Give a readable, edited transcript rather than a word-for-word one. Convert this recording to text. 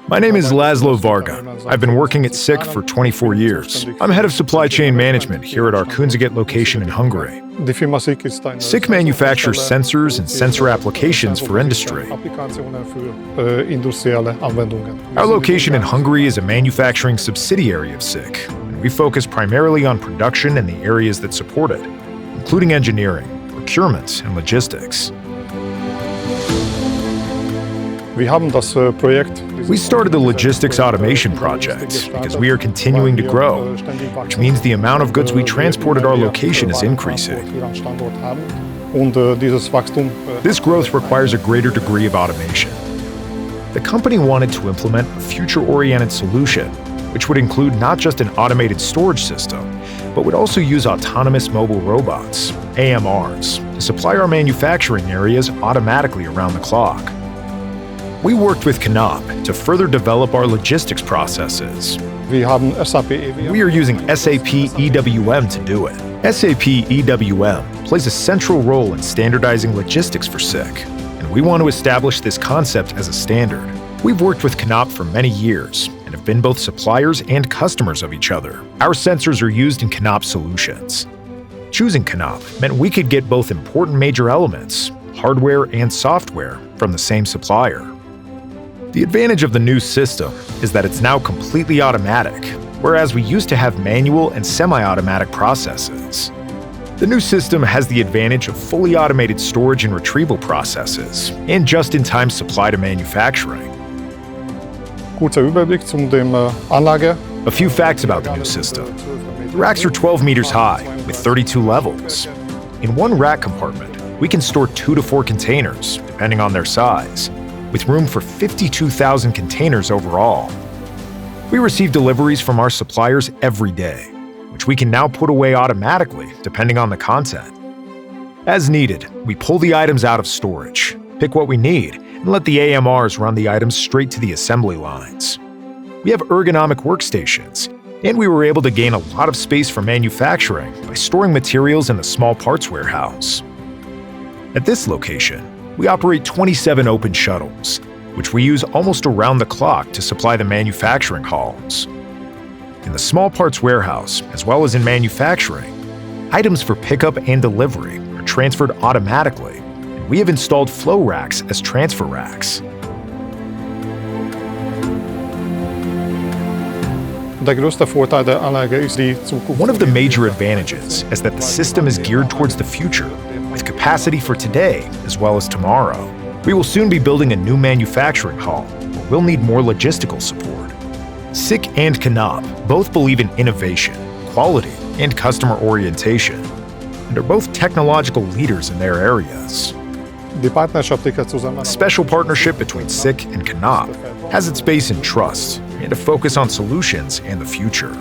My name is Laszlo Varga. I've been working at SICK for 24 years. I'm head of supply chain management here at our Kunszeged location in Hungary. SICK manufactures sensors and sensor applications for industry. Our location in Hungary is a manufacturing subsidiary of SICK, and we focus primarily on production in the areas that support it, including engineering, procurement, and logistics. We started the logistics automation project because we are continuing to grow, which means the amount of goods we transport at our location is increasing. This growth requires a greater degree of automation. The company wanted to implement a future-oriented solution, which would include not just an automated storage system, but would also use autonomous mobile robots, AMRs, to supply our manufacturing areas automatically around the clock. We worked with Knapp to further develop our logistics processes. We are using SAP EWM to do it. SAP EWM plays a central role in standardizing logistics for SICK, and we want to establish this concept as a standard. We've worked with Knapp for many years and have been both suppliers and customers of each other. Our sensors are used in Knapp solutions. Choosing Knapp meant we could get both important major elements, hardware and software, from the same supplier. The advantage of the new system is that it's now completely automatic, whereas we used to have manual and semi-automatic processes. The new system has the advantage of fully automated storage and retrieval processes and just-in-time supply to manufacturing. A few facts about the new system. The racks are 12 meters high with 32 levels. In one rack compartment, we can store 2 to 4 containers, depending on their size, with room for 52,000 containers overall. We receive deliveries from our suppliers every day, which we can now put away automatically depending on the content. As needed, we pull the items out of storage, pick what we need, and let the AMRs run the items straight to the assembly lines. We have ergonomic workstations, and we were able to gain a lot of space for manufacturing by storing materials in the small parts warehouse. At this location, we operate 27 open shuttles, which we use almost around the clock to supply the manufacturing halls. In the small parts warehouse, as well as in manufacturing, items for pickup and delivery are transferred automatically, and we have installed flow racks as transfer racks. One of the major advantages is that the system is geared towards the future, with capacity for today as well as tomorrow. We will soon be building a new manufacturing hall where we'll need more logistical support. SICK and Knapp both believe in innovation, quality, and customer orientation, and are both technological leaders in their areas. A special partnership between SICK and Knapp has its base in trust and a focus on solutions and the future.